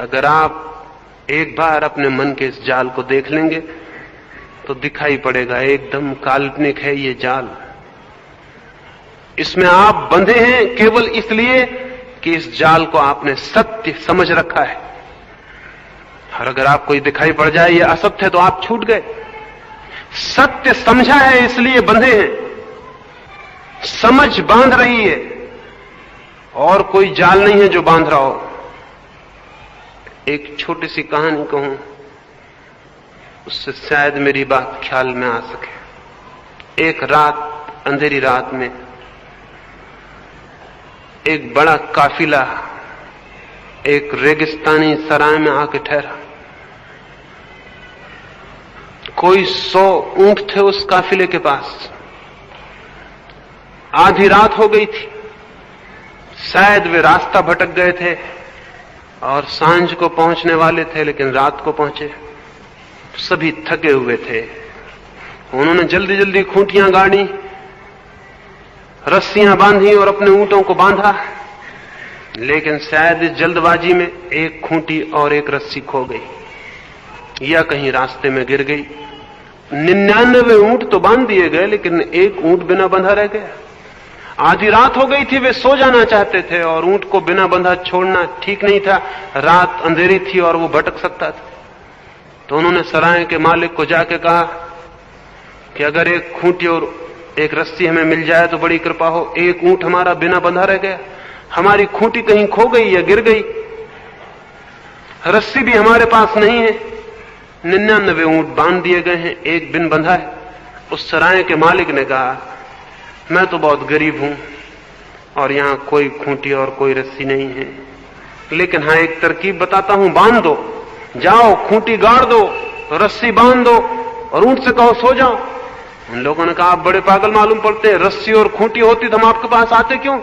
अगर आप एक बार अपने मन के इस जाल को देख लेंगे तो दिखाई पड़ेगा एकदम काल्पनिक है ये जाल। इसमें आप बंधे हैं केवल इसलिए कि इस जाल को आपने सत्य समझ रखा है। और अगर आपको ये दिखाई पड़ जाए ये असत्य है तो आप छूट गए। सत्य समझा है इसलिए बंधे हैं, समझ बांध रही है और कोई जाल नहीं है जो बांध रहा हो। एक छोटी सी कहानी कहूं, उससे शायद मेरी बात ख्याल में आ सके। एक रात, अंधेरी रात में एक बड़ा काफिला एक रेगिस्तानी सराय में आके ठहरा। कोई 100 ऊंट थे उस काफिले के पास। आधी रात हो गई थी, शायद वे रास्ता भटक गए थे और सांझ को पहुंचने वाले थे, लेकिन रात को पहुंचे। सभी थके हुए थे। उन्होंने जल्दी जल्दी खूंटियां गाड़ी, रस्सियां बांधी और अपने ऊंटों को बांधा, लेकिन शायद इस जल्दबाजी में एक खूंटी और एक रस्सी खो गई या कहीं रास्ते में गिर गई। 99 ऊंट तो बांध दिए गए, लेकिन एक ऊंट बिना बंधा रह गया। आधी रात हो गई थी, वे सो जाना चाहते थे और ऊंट को बिना बंधा छोड़ना ठीक नहीं था। रात अंधेरी थी और वो भटक सकता था। तो उन्होंने सराय के मालिक को जाके कहा कि अगर एक खूंटी और एक रस्सी हमें मिल जाए तो बड़ी कृपा हो। एक ऊंट हमारा बिना बंधा रह गया, हमारी खूंटी कहीं खो गई या गिर गई, रस्सी भी हमारे पास नहीं है। 99 ऊंट बांध दिए गए हैं, एक बिन बंधा है। उस सराय के मालिक ने कहा, मैं तो बहुत गरीब हूं और यहां कोई खूंटी और कोई रस्सी नहीं है, लेकिन हां एक तरकीब बताता हूं, बांध दो। जाओ, खूंटी गाड़ दो, रस्सी बांध दो और ऊंट से कहो सो जाओ। उन लोगों ने कहा, आप बड़े पागल मालूम पड़ते हैं, रस्सी और खूंटी होती तो हम आपके पास आते क्यों?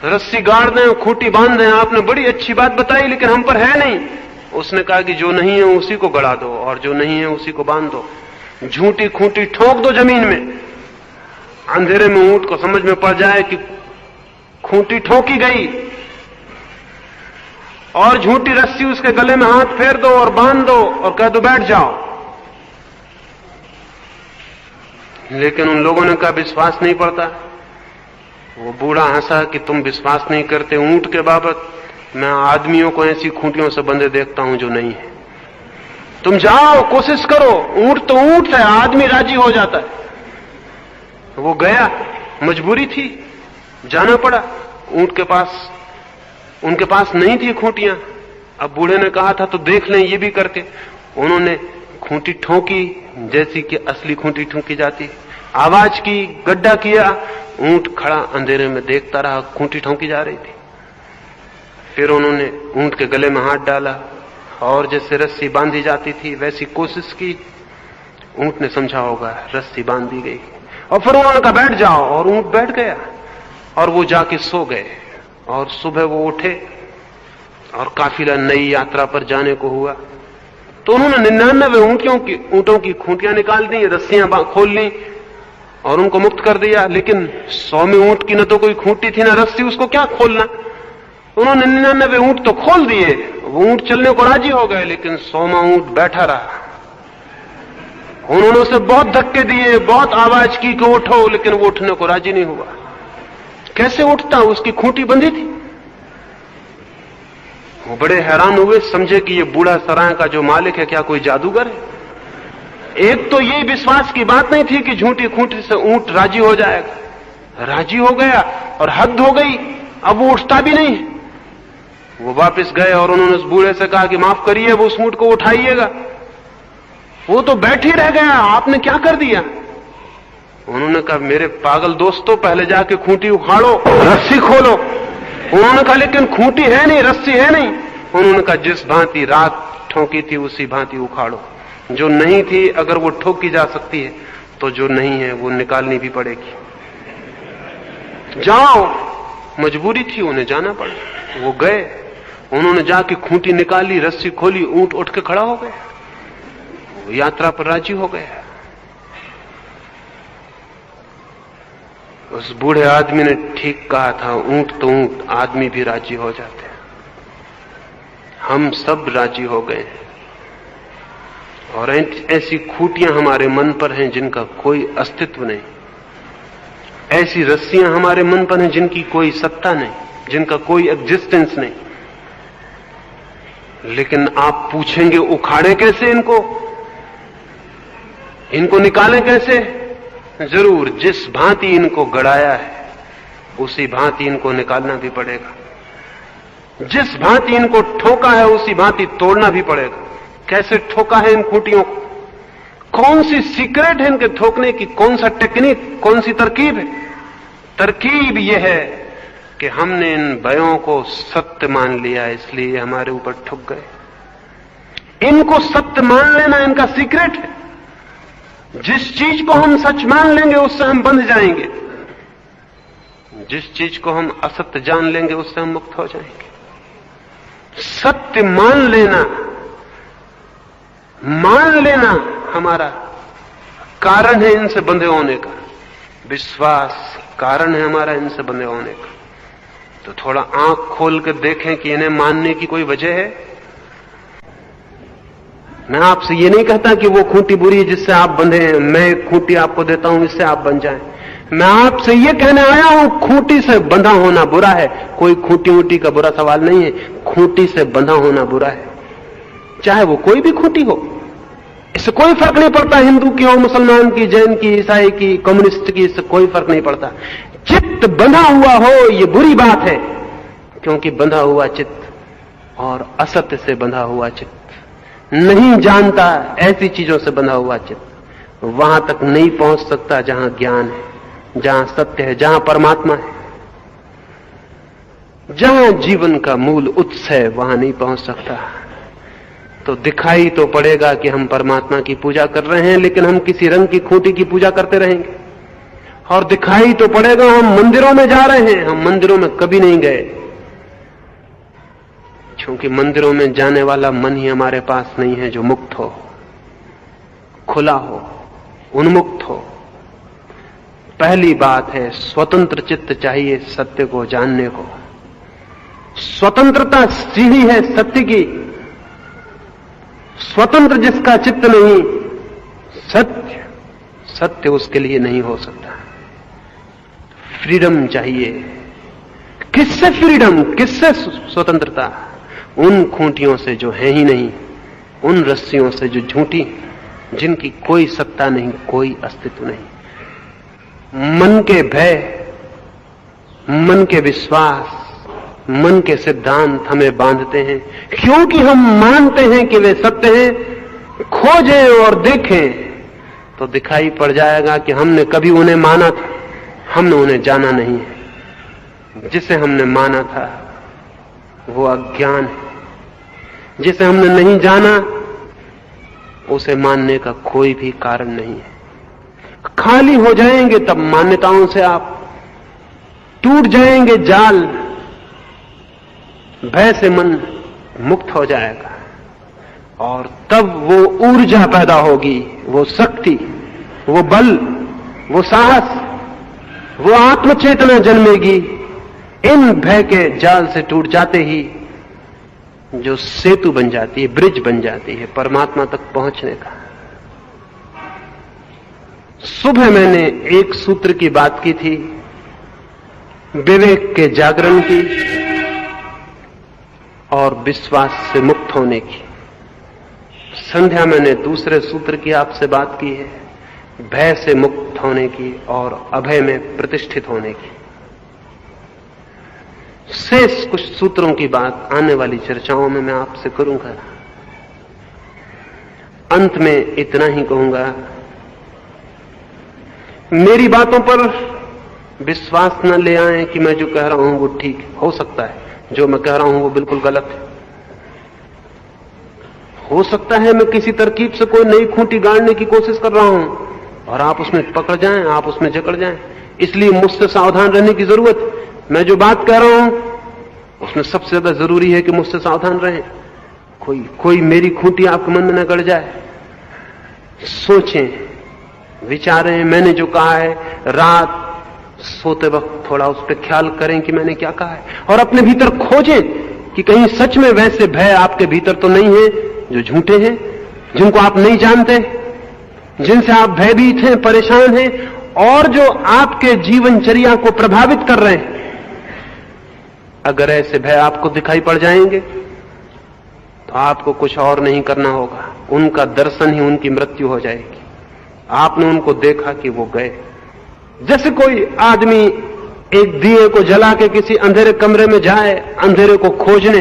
रस्सी गाड़ दें, खूंटी बांध दें, आपने बड़ी अच्छी बात बताई, लेकिन हम पर है नहीं। उसने कहा कि जो नहीं है उसी को गड़ा दो और जो नहीं है उसी को बांध दो। झूठी खूंटी ठोक दो जमीन में, अंधेरे में ऊंट को समझ में पड़ जाए कि खूंटी ठोकी गई, और झूठी रस्सी उसके गले में हाथ फेर दो और बांध दो और कह दो बैठ जाओ। लेकिन उन लोगों ने कहा, विश्वास नहीं पड़ता। वो बूढ़ा हंसा कि तुम विश्वास नहीं करते ऊंट के बाबत, मैं आदमियों को ऐसी खूंटियों से बंधे देखता हूं जो नहीं है। तुम जाओ, कोशिश करो। ऊंट तो ऊंट है, आदमी राजी हो जाता है। वो गया, मजबूरी थी, जाना पड़ा। ऊंट के पास, उनके पास नहीं थी खूंटियां। अब बूढ़े ने कहा था तो देख लें ये भी करके। उन्होंने खूंटी ठोकी जैसी कि असली खूंटी ठोकी जाती, आवाज की, गड्ढा किया। ऊंट खड़ा अंधेरे में देखता रहा, खूंटी ठोकी जा रही थी। फिर उन्होंने ऊंट के गले में हाथ डाला और जैसे रस्सी बांधी जाती थी वैसी कोशिश की। ऊंट ने समझा होगा रस्सी बांध दी गई, और फिर उन्होंने कहा बैठ जाओ, और ऊंट बैठ गया और वो जाके सो गए। और सुबह वो उठे और काफिला नई यात्रा पर जाने को हुआ। तो उन्होंने 99 ऊंटों की खूंटियां निकाल दी, रस्सियां खोल ली और उनको मुक्त कर दिया। लेकिन 100वें ऊंट की न तो कोई खूंटी थी न रस्सी, उसको क्या खोलना। उन्होंने 99 ऊंट तो खोल दिए, वो ऊंट चलने को राजी हो गए, लेकिन 100वां ऊंट बैठा रहा। उन्होंने उसे बहुत धक्के दिए, बहुत आवाज की कि उठो, लेकिन वो उठने को राजी नहीं हुआ। कैसे उठता, उसकी खूंटी बंधी थी। वो बड़े हैरान हुए, समझे कि ये बूढ़ा सराय का जो मालिक है क्या कोई जादूगर है। एक तो ये विश्वास की बात नहीं थी कि झूठी खूंटी से ऊंट राजी हो जाएगा। राजी हो गया और हद हो गई, अब वो उठता भी नहीं। वो वापस गए और उन्होंने उस बूढ़े से कहा कि माफ करिए, वो उस ऊंट को उठाइएगा, वो तो बैठ ही रह गया, आपने क्या कर दिया। उन्होंने कहा, मेरे पागल दोस्तों, पहले जाके खूंटी उखाड़ो, रस्सी खोलो। उन्होंने कहा, लेकिन खूंटी है नहीं, रस्सी है नहीं। उन्होंने कहा, जिस भांति रात ठोकी थी उसी भांति उखाड़ो। जो नहीं थी अगर वो ठोकी जा सकती है तो जो नहीं है वो निकालनी भी पड़ेगी। जाओ। मजबूरी थी, उन्हें जाना पड़ा। वो गए, उन्होंने जाके खूंटी निकाली, रस्सी खोली, ऊंट उठ के खड़ा हो गया, वो यात्रा पर राजी हो गया। उस बूढ़े आदमी ने ठीक कहा था, ऊंट तो ऊंट, आदमी भी राजी हो जाते हैं। हम सब राजी हो गए हैं और ऐसी खूंटियां हमारे मन पर हैं जिनका कोई अस्तित्व नहीं, ऐसी रस्सियां हमारे मन पर हैं जिनकी कोई सत्ता नहीं, जिनका कोई एग्जिस्टेंस नहीं। लेकिन आप पूछेंगे उखाड़े कैसे इनको निकालें कैसे? जरूर, जिस भांति इनको गड़ाया है उसी भांति इनको निकालना भी पड़ेगा, जिस भांति इनको ठोका है उसी भांति तोड़ना भी पड़ेगा। कैसे ठोका है इन खूंटियों को? कौन सी सीक्रेट है इनके ठोकने की? कौन सा टेक्निक, कौन सी तरकीब है? तरकीब यह है कि हमने इन भयों को सत्य मान लिया, इसलिए हमारे ऊपर ठुक गए। इनको सत्य मान लेना इनका सीक्रेट है। जिस चीज को हम सच मान लेंगे उससे हम बंध जाएंगे, जिस चीज को हम असत्य जान लेंगे उससे हम मुक्त हो जाएंगे। सत्य मान लेना हमारा कारण है इनसे बंधे होने का। विश्वास कारण है हमारा इनसे बंधे होने का। तो थोड़ा आंख खोल कर देखें कि इन्हें मानने की कोई वजह है। मैं आपसे ये नहीं कहता कि वो खूंटी बुरी है जिससे आप बंधे हैं, मैं एक खूंटी आपको देता हूं इससे आप बन जाएं। मैं आपसे ये कहने आया हूं खूंटी से बंधा होना बुरा है। कोई खूंटी वूटी का बुरा सवाल नहीं है, खूंटी से बंधा होना बुरा है, चाहे वो कोई भी खूंटी हो। इससे कोई फर्क नहीं पड़ता हिंदू की हो, मुसलमान की, जैन की, ईसाई की, कम्युनिस्ट की, इससे कोई फर्क नहीं पड़ता। चित्त बंधा हुआ हो ये बुरी बात है, क्योंकि बंधा हुआ चित्त और असत्य से बंधा हुआ चित्त, नहीं जानता ऐसी चीजों से बंधा हुआ चित्त वहां तक नहीं पहुंच सकता जहां ज्ञान है, जहां सत्य है, जहां परमात्मा है, जहां जीवन का मूल उत्स है, वहां नहीं पहुंच सकता। तो दिखाई तो पड़ेगा कि हम परमात्मा की पूजा कर रहे हैं, लेकिन हम किसी रंग की खूंटी की पूजा करते रहेंगे। और दिखाई तो पड़ेगा हम मंदिरों में जा रहे हैं, हम मंदिरों में कभी नहीं गए, क्योंकि मंदिरों में जाने वाला मन ही हमारे पास नहीं है जो मुक्त हो, खुला हो, उन्मुक्त हो। पहली बात है स्वतंत्र चित्त चाहिए सत्य को जानने को। स्वतंत्रता सीढ़ी है सत्य की। स्वतंत्र जिसका चित्त नहीं, सत्य उसके लिए नहीं हो सकता। फ्रीडम चाहिए। किससे फ्रीडम, किससे स्वतंत्रता? उन खूंटियों से जो है ही नहीं, उन रस्सियों से जो झूठी, जिनकी कोई सत्ता नहीं, कोई अस्तित्व नहीं। मन के भय, मन के विश्वास, मन के सिद्धांत हमें बांधते हैं, क्योंकि हम मानते हैं कि वे सत्य हैं। खोजें और देखें तो दिखाई पड़ जाएगा कि हमने कभी उन्हें माना था, हमने उन्हें जाना नहीं है। जिसे हमने माना था वो अज्ञान है, जिसे हमने नहीं जाना उसे मानने का कोई भी कारण नहीं है। खाली हो जाएंगे तब मान्यताओं से, आप टूट जाएंगे जाल, भय से मन मुक्त हो जाएगा और तब वो ऊर्जा पैदा होगी, वो शक्ति, वो बल, वो साहस, वो आत्मचेतना जन्मेगी। इन भय के जाल से टूट जाते ही जो सेतु बन जाती है, ब्रिज बन जाती है परमात्मा तक पहुंचने का। सुबह मैंने एक सूत्र की बात की थी, विवेक के जागरण की और विश्वास से मुक्त होने की। संध्या मैंने दूसरे सूत्र की आपसे बात की है, भय से मुक्त होने की और अभय में प्रतिष्ठित होने की। शेष कुछ सूत्रों की बात आने वाली चर्चाओं में मैं आपसे करूंगा। अंत में इतना ही कहूंगा, मेरी बातों पर विश्वास न ले आए कि मैं जो कह रहा हूं वो ठीक हो सकता है, जो मैं कह रहा हूं वो बिल्कुल गलत है। हो सकता है मैं किसी तरकीब से कोई नई खूंटी गाड़ने की कोशिश कर रहा हूं और आप उसमें पकड़ जाएं, आप उसमें जकड़ जाएं। इसलिए मुझसे सावधान रहने की जरूरत है। मैं जो बात कह रहा हूं उसमें सबसे ज्यादा जरूरी है कि मुझसे सावधान रहें, कोई मेरी खूंटी आपके मन में न गड़ जाए। सोचें, विचारें, मैंने जो कहा है, रात सोते वक्त थोड़ा उस पर ख्याल करें कि मैंने क्या कहा है, और अपने भीतर खोजें कि कहीं सच में वैसे भय आपके भीतर तो नहीं है जो झूठे हैं, जिनको आप नहीं जानते, जिनसे आप भयभीत हैं, परेशान हैं, और जो आपके जीवनचर्या को प्रभावित कर रहे हैं। अगर ऐसे भय आपको दिखाई पड़ जाएंगे तो आपको कुछ और नहीं करना होगा, उनका दर्शन ही उनकी मृत्यु हो जाएगी। आपने उनको देखा कि वो गए। जैसे कोई आदमी एक दिए को जला के किसी अंधेरे कमरे में जाए अंधेरे को खोजने,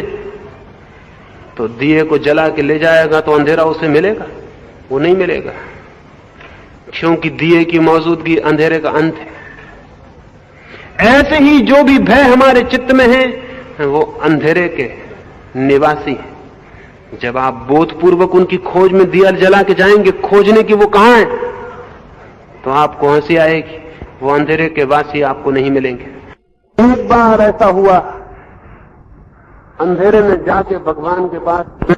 तो दिए को जला के ले जाएगा तो अंधेरा उसे मिलेगा? वो नहीं मिलेगा, क्योंकि दिए की मौजूदगी अंधेरे का अंत है। ऐसे ही जो भी भय हमारे चित्त में है वो अंधेरे के निवासी हैं। जब आप बोधपूर्वक उनकी खोज में दिया जला के जाएंगे खोजने की वो कहां है, तो आपको हंसी आएगी, वो अंधेरे के वासी आपको नहीं मिलेंगे। एक बार ऐसा हुआ, अंधेरे में जाके भगवान के पास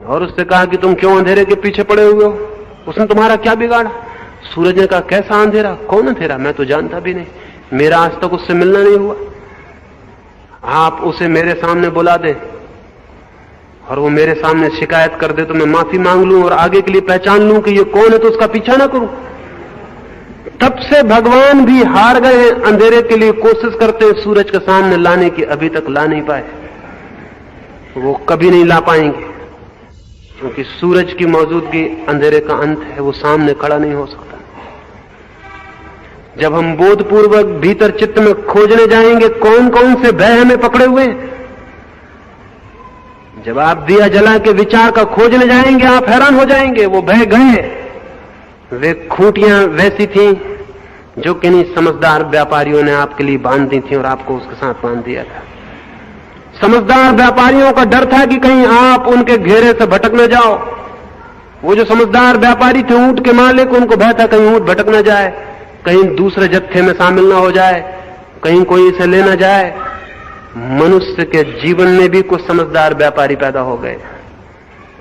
और उससे कहा कि तुम क्यों अंधेरे के पीछे पड़े हुए हो? उसने तुम्हारा क्या बिगाड़ा? सूरज ने कहा कैसा अंधेरा? कौन अंधेरा? मैं तो जानता भी नहीं, मेरा आज तक उससे मिलना नहीं हुआ। आप उसे मेरे सामने बुला दें और वो मेरे सामने शिकायत कर दे तो मैं माफी मांग लूं और आगे के लिए पहचान लूं कि ये कौन है, तो उसका पीछा ना करूं। तब से भगवान भी हार गए हैं, अंधेरे के लिए कोशिश करते हैं सूरज के सामने लाने की, अभी तक ला नहीं पाए। वो कभी नहीं ला पाएंगे, क्योंकि सूरज की मौजूदगी अंधेरे का अंत है, वो सामने खड़ा नहीं हो सकता। जब हम बोधपूर्वक भीतर चित्त में खोजने जाएंगे कौन कौन से भय हमें पकड़े हुए हैं, जब आप दिया जला के विचार का खोजने जाएंगे आप हैरान हो जाएंगे। वो भय गए, वे खूंटियां वैसी थीं जो किन्हीं समझदार व्यापारियों ने आपके लिए बांध दी थी और आपको उसके साथ बांध दिया था। समझदार व्यापारियों का डर था कि कहीं आप उनके घेरे से भटक न जाओ। वो जो समझदार व्यापारी थे ऊंट के मालिक, उनको भय था कहीं ऊंट भटक न जाए, कहीं दूसरे जत्थे में शामिल ना हो जाए, कहीं कोई इसे ले न जाए। मनुष्य के जीवन में भी कुछ समझदार व्यापारी पैदा हो गए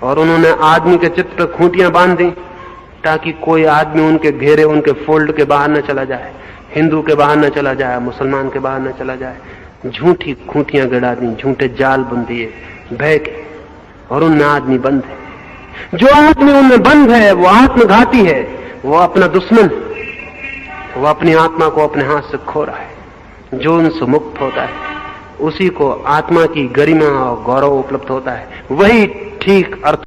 और उन्होंने आदमी के चित्त पर खूंटियां बांध दी ताकि कोई आदमी उनके घेरे, उनके फोल्ड के बाहर न चला जाए, हिंदू के बाहर न चला जाए, मुसलमान के बाहर न चला जाए। झूठी खूंटियां गड़ा दी, झूठे जाल बन दिए भय के, और उनमें आदमी बंद है। जो आदमी उनमें बंद है वो आत्मघाती है, वो अपना दुश्मन, वो अपनी आत्मा को अपने हाथ से खो रहा है। जो उनसे मुक्त होता है उसी को आत्मा की गरिमा और गौरव उपलब्ध होता है, वही ठीक अर्थ